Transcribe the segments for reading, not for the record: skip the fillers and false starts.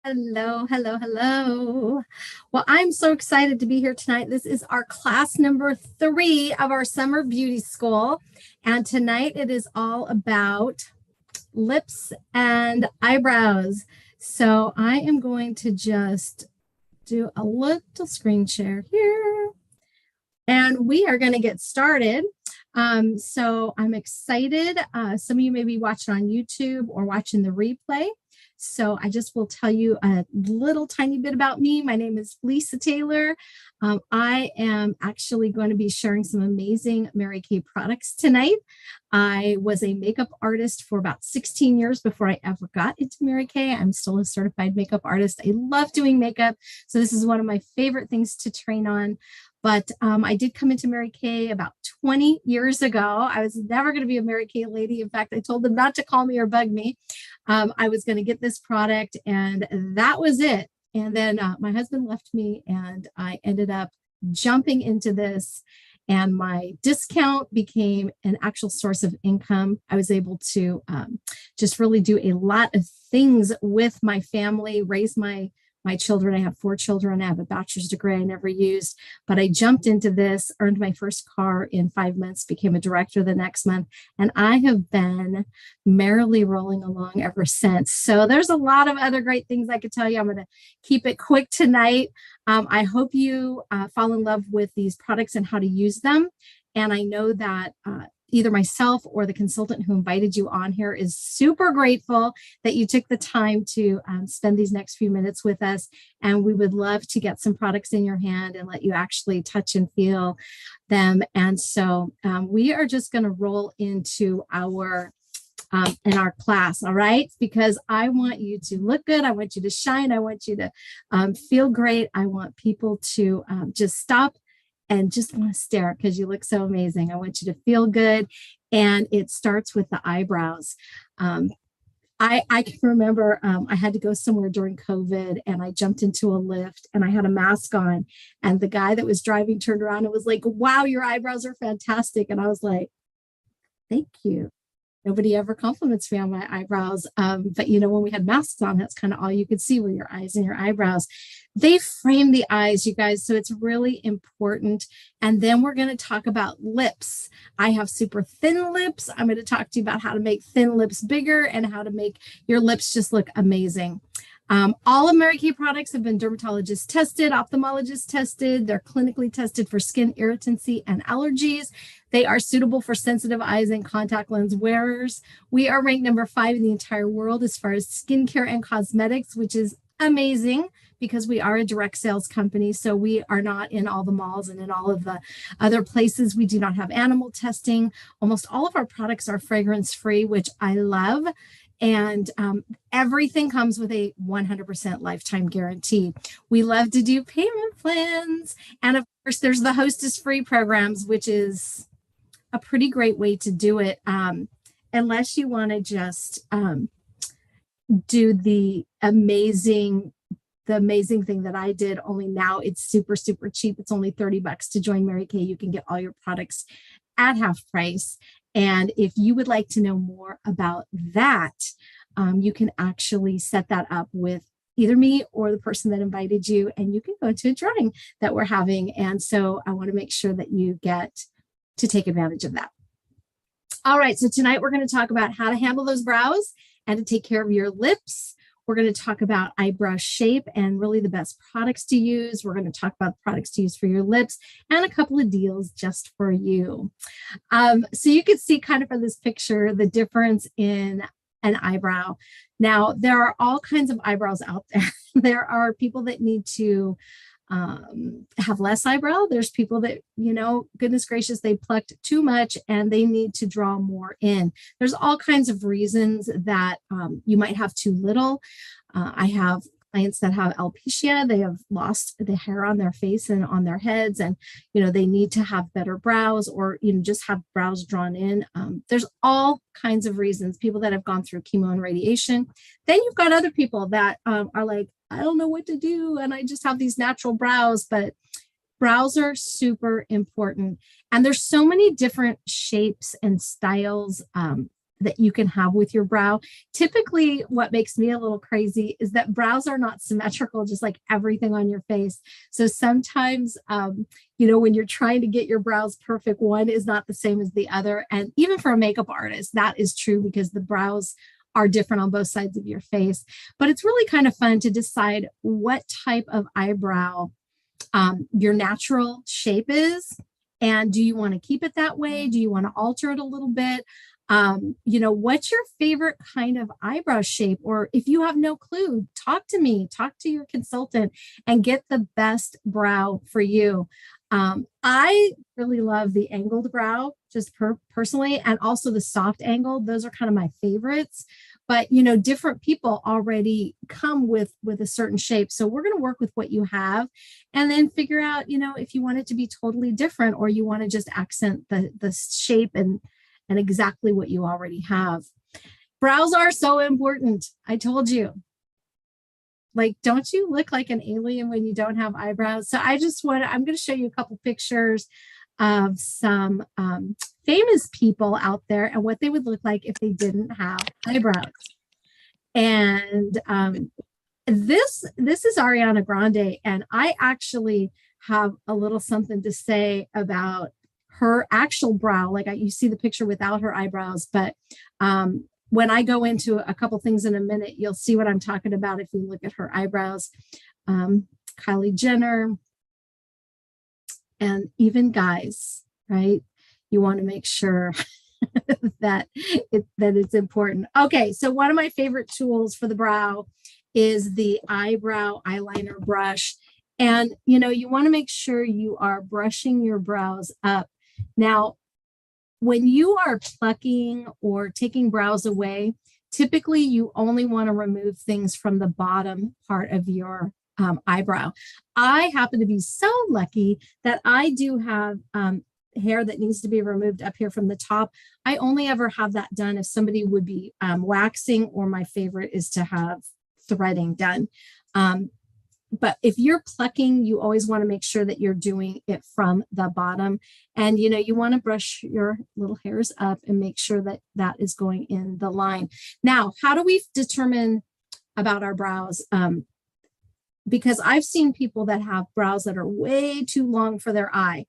Hello, hello, hello. Well, I'm so excited to be here tonight. This is our class number 3 of our summer beauty school. And tonight it is all about lips and eyebrows. So I am going to just do a little screen share here and we are going to get started. So I'm excited. Some of you may be watching on YouTube or watching the replay. So I just will tell you a little tiny bit about me. My name is Lisa Taylor. I am actually going to be sharing some amazing Mary Kay products tonight. I was a makeup artist for about 16 years before I ever got into Mary Kay. I'm still a certified makeup artist. I love doing makeup. So this is one of my favorite things to train on. But I did come into Mary Kay about 20 years ago. I was never going to be a Mary Kay lady. In fact, I told them not to call me or bug me. I was going to get this product, and that was it. And then my husband left me, and I ended up jumping into this. And my discount became an actual source of income. I was able to just really do a lot of things with my family, raise my children. I have 4 children. I have a bachelor's degree I never used, but I jumped into this, earned my first car in 5 months, became a director the next month, and I have been merrily rolling along ever since. So there's a lot of other great things I could tell you. I'm going to keep it quick tonight. I hope you fall in love with these products and how to use them. And I know that either myself or the consultant who invited you on here is super grateful that you took the time to spend these next few minutes with us. And we would love to get some products in your hand and let you actually touch and feel them. And so we are just going to roll into our in our class, all right? Because I want you to look good. I want you to shine. I want you to feel great. I want people to just stop and just want to stare because you look so amazing. I want you to feel good. And it starts with the eyebrows. I can remember I had to go somewhere during COVID and I jumped into a lift and I had a mask on. And the guy that was driving turned around and was like, wow, your eyebrows are fantastic. And I was like, thank you. Nobody ever compliments me on my eyebrows. But when we had masks on, that's kind of all you could see were your eyes and your eyebrows. They frame the eyes, you guys. So it's really important. And then we're going to talk about lips. I have super thin lips. I'm going to talk to you about how to make thin lips bigger and how to make your lips just look amazing. All of Mary Kay products have been dermatologist tested, ophthalmologist tested. They're clinically tested for skin irritancy and allergies. They are suitable for sensitive eyes and contact lens wearers. We are ranked number 5 in the entire world as far as skincare and cosmetics, which is amazing because we are a direct sales company. So we are not in all the malls and in all of the other places. We do not have animal testing. Almost all of our products are fragrance free, which I love. And everything comes with a 100% lifetime guarantee. We love to do payment plans. And of course, there's the Hostess free programs, which is a pretty great way to do it. Unless you want to just do the amazing thing that I did, only now it's super, super cheap. It's only $30 to join Mary Kay. You can get all your products at half price. And if you would like to know more about that, you can actually set that up with either me or the person that invited you, and you can go to a drawing that we're having. And so I want to make sure that you get to take advantage of that. All right, so tonight we're going to talk about how to handle those brows and to take care of your lips. We're going to talk about eyebrow shape and really the best products to use. We're going to talk about the products to use for your lips and a couple of deals just for you. So you can see kind of from this picture the difference in an eyebrow. Now, there are all kinds of eyebrows out there. There are people that need to have less eyebrow. There's people that, goodness gracious, they plucked too much and they need to draw more in. There's all kinds of reasons that you might have too little. I have clients that have alopecia. They have lost the hair on their face and on their heads, and they need to have better brows or just have brows drawn in. There's all kinds of reasons. People that have gone through chemo and radiation. Then you've got other people that are like, I don't know what to do, and I just have these natural brows. But brows are super important, and there's so many different shapes and styles that you can have with your brow. Typically, what makes me a little crazy is that brows are not symmetrical, just like everything on your face. So sometimes, when you're trying to get your brows perfect, one is not the same as the other. And even for a makeup artist, that is true because the brows are different on both sides of your face. But it's really kind of fun to decide what type of eyebrow your natural shape is. And do you want to keep it that way? Do you want to alter it a little bit? What's your favorite kind of eyebrow shape? Or if you have no clue, talk to me, talk to your consultant and get the best brow for you. I really love the angled brow, just personally, and also the soft angle. Those are kind of my favorites. But, different people already come with a certain shape. So we're going to work with what you have and then figure out, if you want it to be totally different or you want to just accent the shape and exactly what you already have. Brows are so important. I told you. Like, don't you look like an alien when you don't have eyebrows? So I'm going to show you a couple pictures of some famous people out there and what they would look like if they didn't have eyebrows. And this is Ariana Grande, and I actually have a little something to say about her actual brow. Like you see the picture without her eyebrows, but when I go into a couple things in a minute, you'll see what I'm talking about if you look at her eyebrows. Kylie Jenner, and even guys, right? You want to make sure that it's important. Okay, so one of my favorite tools for the brow is the eyebrow eyeliner brush. And, you want to make sure you are brushing your brows up. Now, when you are plucking or taking brows away, typically you only want to remove things from the bottom part of your eyebrow. I happen to be so lucky that I do have hair that needs to be removed up here from the top. I only ever have that done if somebody would be waxing, or my favorite is to have threading done. But if you're plucking, you always want to make sure that you're doing it from the bottom. And, you want to brush your little hairs up and make sure that that is going in the line. Now, how do we determine about our brows? Because I've seen people that have brows that are way too long for their eye.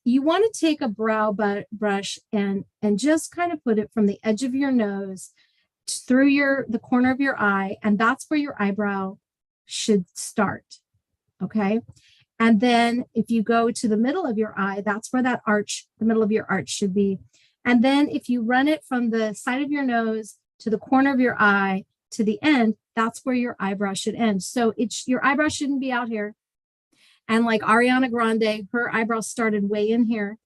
You want to take a brow brush and just kind of put it from the edge of your nose through the corner of your eye, and that's where your eyebrow should start. Okay. And then if you go to the middle of your eye, that's where that arch, the middle of your arch should be. And then if you run it from the side of your nose to the corner of your eye to the end, that's where your eyebrow should end. So your eyebrow shouldn't be out here. And like Ariana Grande, her eyebrow started way in here.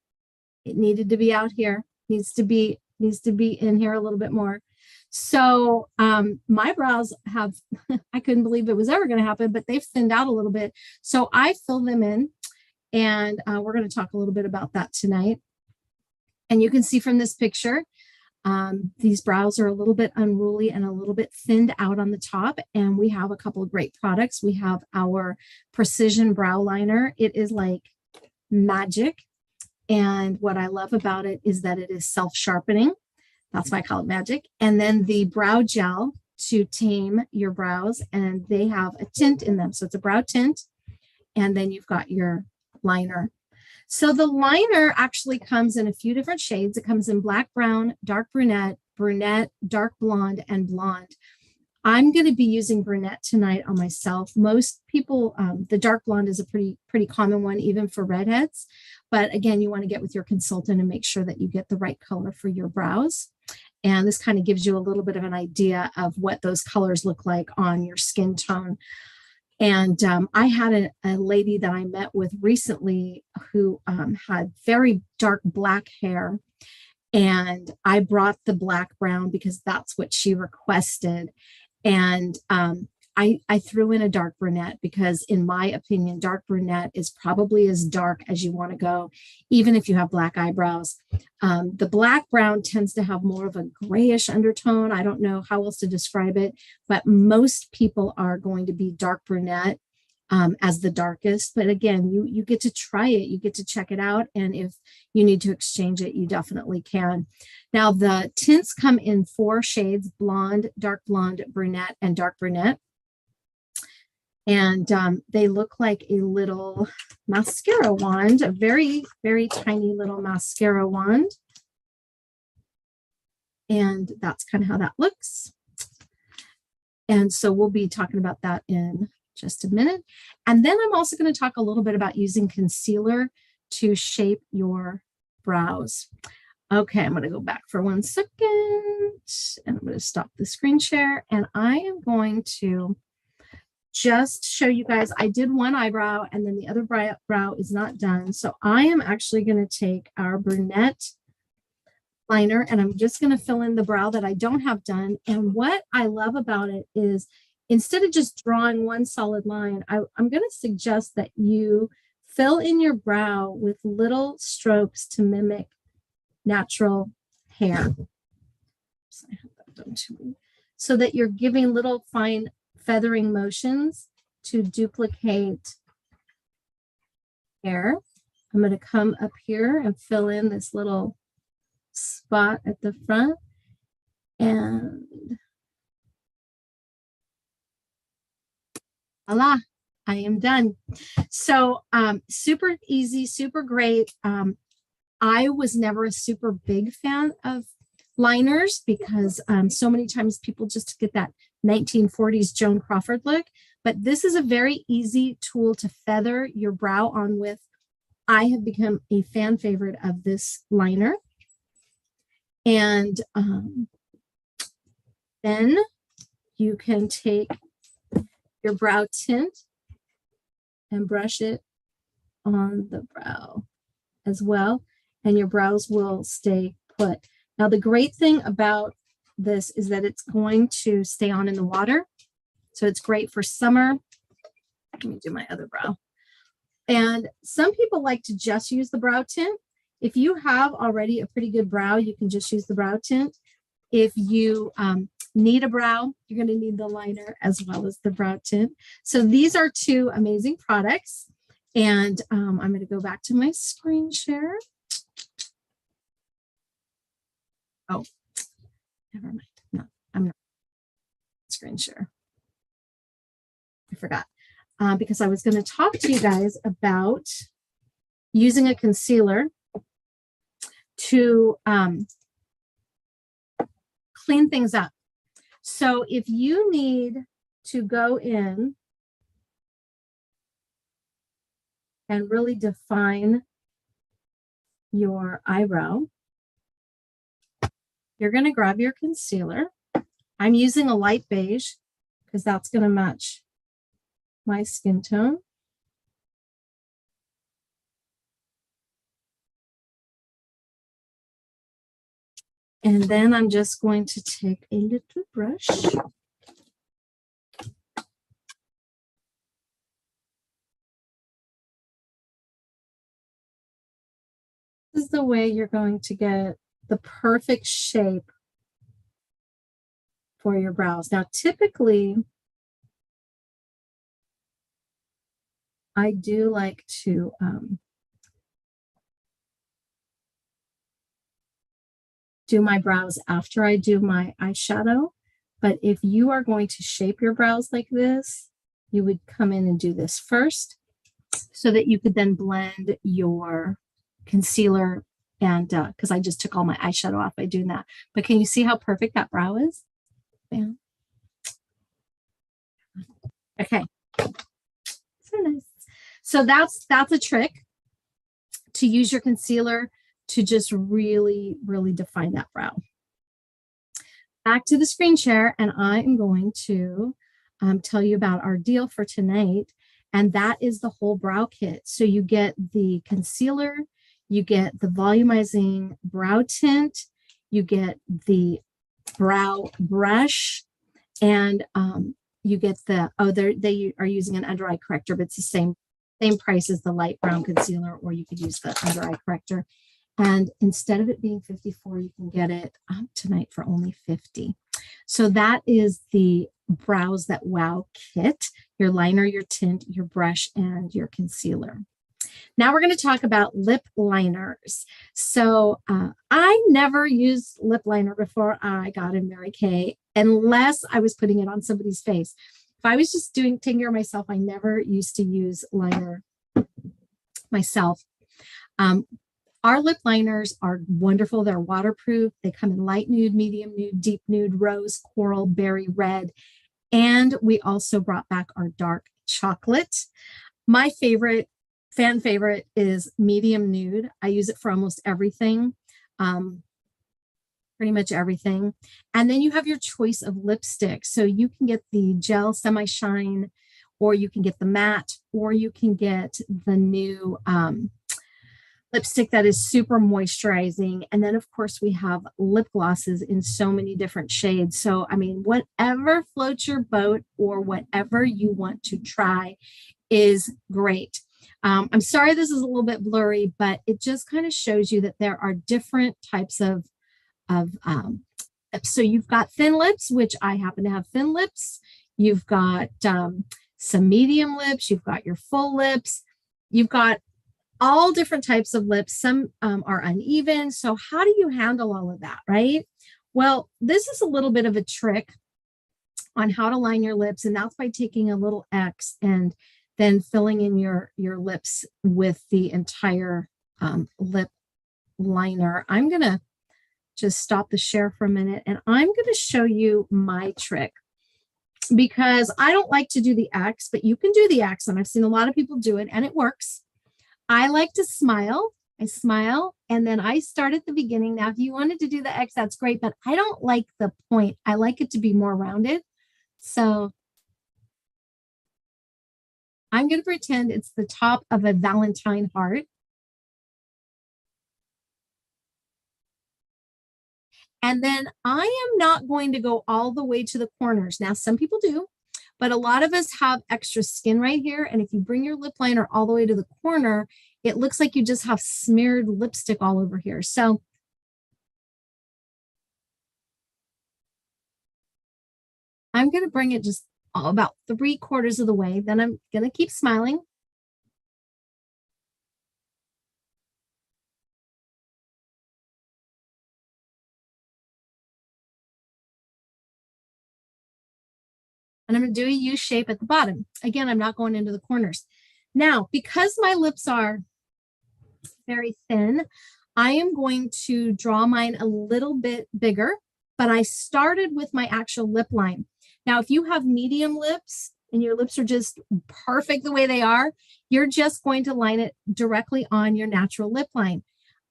It needed to be out here. Needs to be in here a little bit more. So my brows have, I couldn't believe it was ever going to happen, but they've thinned out a little bit. So I fill them in, and we're going to talk a little bit about that tonight. And you can see from this picture, these brows are a little bit unruly and a little bit thinned out on the top. And we have a couple of great products. We have our Precision Brow Liner. It is like magic. And what I love about it is that it is self-sharpening. That's why I call it magic. And then the brow gel to tame your brows, and they have a tint in them. So it's a brow tint. And then you've got your liner. So the liner actually comes in a few different shades. It comes in black, brown, dark brunette, brunette, dark blonde, and blonde. I'm going to be using brunette tonight on myself. Most people, the dark blonde is a pretty common one, even for redheads. But again, you want to get with your consultant and make sure that you get the right color for your brows. And this kind of gives you a little bit of an idea of what those colors look like on your skin tone. And I had a lady that I met with recently who had very dark black hair. And I brought the black brown because that's what she requested. And I threw in a dark brunette because, in my opinion, dark brunette is probably as dark as you want to go, even if you have black eyebrows. The black brown tends to have more of a grayish undertone. I don't know how else to describe it, but most people are going to be dark brunette. as the darkest. But again, you get to try it, you get to check it out. And if you need to exchange it, you definitely can. Now the tints come in 4 shades: blonde, dark blonde, brunette, and dark brunette. And they look like a little mascara wand, a very, very tiny little mascara wand. And that's kind of how that looks. And so we'll be talking about that in just a minute. And then I'm also going to talk a little bit about using concealer to shape your brows. Okay, I'm going to go back for 1 second, and I'm going to stop the screen share, and I am going to just show you guys. I did one eyebrow, and then the other brow is not done. So I am actually going to take our brunette liner, and I'm just going to fill in the brow that I don't have done. And what I love about it is, instead of just drawing one solid line, I'm going to suggest that you fill in your brow with little strokes to mimic natural hair. So I have that done too. So that you're giving little fine feathering motions to duplicate hair. I'm going to come up here and fill in this little spot at the front, and voila, I am done. So super easy, super great. I was never a super big fan of liners because so many times people just get that 1940s Joan Crawford look, but this is a very easy tool to feather your brow on with. I have become a fan favorite of this liner. And then you can take your brow tint and brush it on the brow as well, and your brows will stay put. Now, the great thing about this is that it's going to stay on in the water. So it's great for summer. Let me do my other brow. And some people like to just use the brow tint. If you have already a pretty good brow, you can just use the brow tint. If you need a brow, you're going to need the liner as well as the brow tint. So these are 2 amazing products. And I'm going to go back to my screen share. Oh, never mind. No, I'm not screen share. I forgot because I was going to talk to you guys about using a concealer to clean things up. So if you need to go in and really define your eyebrow, you're going to grab your concealer. I'm using a light beige because that's going to match my skin tone. And then I'm just going to take a little brush. This is the way you're going to get the perfect shape for your brows. Now, typically, I do like to do my brows after I do my eyeshadow. But if you are going to shape your brows like this, you would come in and do this first so that you could then blend your concealer, and because I just took all my eyeshadow off by doing that. But can you see how perfect that brow is? Yeah. Okay. So nice. So that's a trick to use your concealer to just really, really define that brow. Back to the screen share, and I am going to tell you about our deal for tonight, and that is the whole brow kit. So you get the concealer, you get the volumizing brow tint, you get the brow brush, and you get the, they are using an under eye corrector, but it's the same price as the light brown concealer, or you could use the under eye corrector. And instead of it being $54, you can get it tonight for only $50. So that is the Brows That Wow kit. your liner, your tint, your brush, and your concealer. Now we're going to talk about lip liners. So I never used lip liner before I got in Mary Kay, unless I was putting it on somebody's face. If I was just taking care of myself, I never used to use liner myself. Our lip liners are wonderful. They're waterproof. They come in light nude, medium nude, deep nude, rose, coral, berry red. And we also brought back our dark chocolate. My favorite, fan favorite, is medium nude. I use it for almost everything, pretty much everything. And then you have your choice of lipstick. So you can get the gel semi-shine, or you can get the matte, or you can get the new lipstick that is super moisturizing. And then, of course, we have lip glosses in so many different shades. So, I mean, whatever floats your boat or whatever you want to try is great. I'm sorry this is a little bit blurry, but it just kind of shows you that there are different types of so you've got thin lips, which I happen to have thin lips. You've got some medium lips. You've got your full lips. You've got all different types of lips. Some are uneven. So how do you handle all of that, right? Well, this is a little bit of a trick on how to line your lips, and that's by taking a little X and then filling in your lips with the entire lip liner. I'm going to just stop the share for a minute, and I'm going to show you my trick, because I don't like to do the X, but you can do the X, and I've seen a lot of people do it, and it works. I like to smile. I smile, and then I start at the beginning. Now, if you wanted to do the X, that's great, but I don't like the point. I like it to be more rounded. So I'm going to pretend it's the top of a Valentine heart. And then I am not going to go all the way to the corners. Now, some people do, but a lot of us have extra skin right here. And if you bring your lip liner all the way to the corner, it looks like you just have smeared lipstick all over here. So I'm going to bring it just about 3/4 of the way. Then I'm going to keep smiling. And I'm going to do a U shape at the bottom. Again, I'm not going into the corners. Now, because my lips are very thin, I am going to draw mine a little bit bigger, but I started with my actual lip line. Now, if you have medium lips and your lips are just perfect the way they are, you're just going to line it directly on your natural lip line.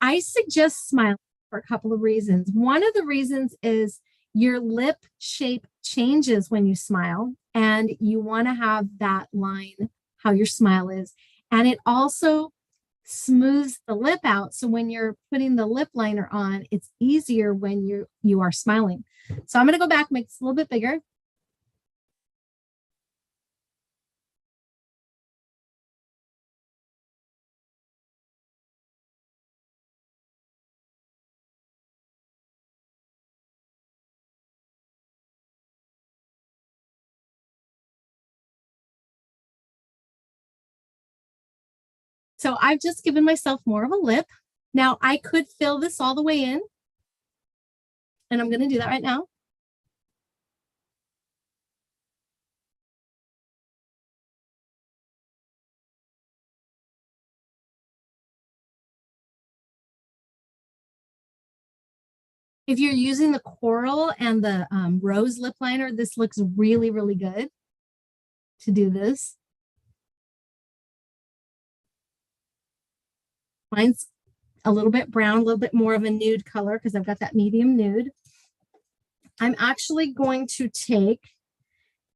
I suggest smiling for a couple of reasons. One of the reasons is your lip shape changes when you smile, and you want to have that line, how your smile is. And it also smooths the lip out. So when you're putting the lip liner on, it's easier when you are smiling. So I'm going to go back, make this a little bit bigger. So I've just given myself more of a lip. Now I could fill this all the way in, and I'm going to do that right now. If you're using the coral and the rose lip liner, this looks really, really good to do this. Mine's a little bit brown, a little bit more of a nude color because I've got that medium nude. I'm actually going to take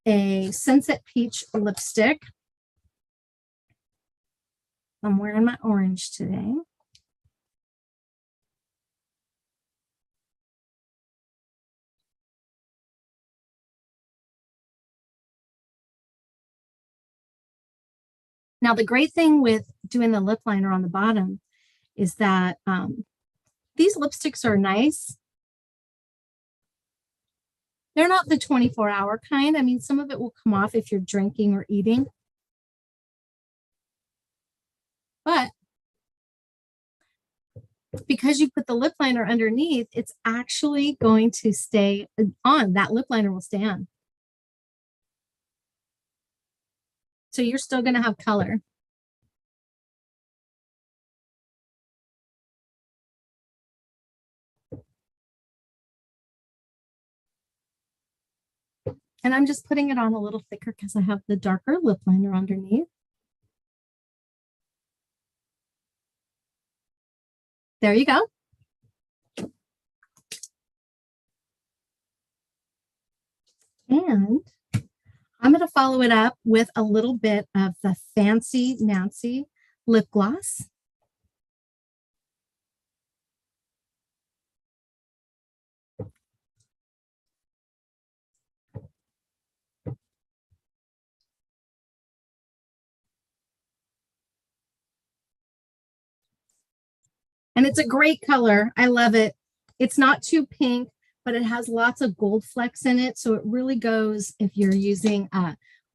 a Sunset Peach lipstick. I'm wearing my orange today. Now, the great thing with doing the lip liner on the bottom is that these lipsticks are nice. They're not the 24-hour kind. I mean, some of it will come off if you're drinking or eating. But because you put the lip liner underneath, it's actually going to stay on. That lip liner will stay on. So you're still going to have color. And I'm just putting it on a little thicker because I have the darker lip liner underneath. There you go. And I'm going to follow it up with a little bit of the Fancy Nancy lip gloss. And it's a great color. I love it. It's not too pink, but it has lots of gold flecks in it. So it really goes if you're using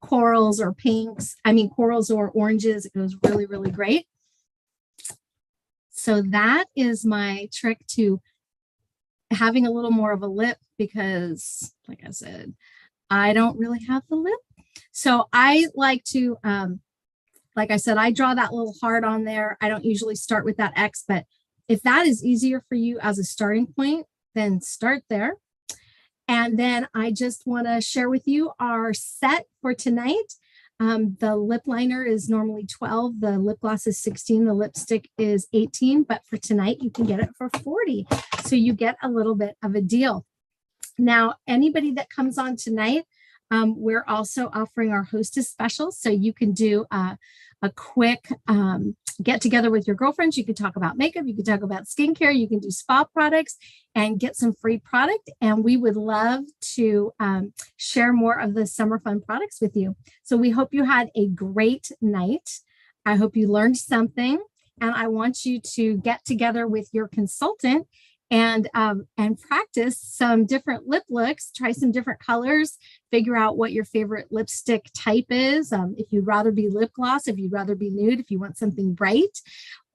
corals or pinks. I mean, corals or oranges. It goes really, really great. So that is my trick to having a little more of a lip because, like I said, I don't really have the lip. So I like to, like I said, I draw that little heart on there. I don't usually start with that X, but if that is easier for you as a starting point, then start there. And then I just want to share with you our set for tonight. The lip liner is normally 12, the lip gloss is 16, the lipstick is 18, but for tonight you can get it for 40. So you get a little bit of a deal. Now, anybody that comes on tonight, we're also offering our hostess special. So you can do a quick get together with your girlfriends. You can talk about makeup. You can talk about skincare. You can do spa products and get some free product. And we would love to share more of the summer fun products with you. So we hope you had a great night. I hope you learned something. And I want you to get together with your consultant and practice some different lip looks, try some different colors, figure out what your favorite lipstick type is. If you'd rather be lip gloss, if you'd rather be nude, if you want something bright,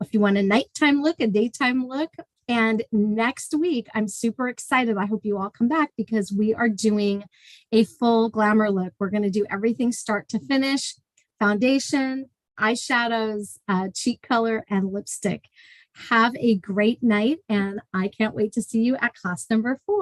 if you want a nighttime look, a daytime look. And next week, I'm super excited. I hope you all come back because we are doing a full glamour look. We're going to do everything start to finish, foundation, eyeshadows, cheek color, and lipstick. Have a great night, and I can't wait to see you at class number 4.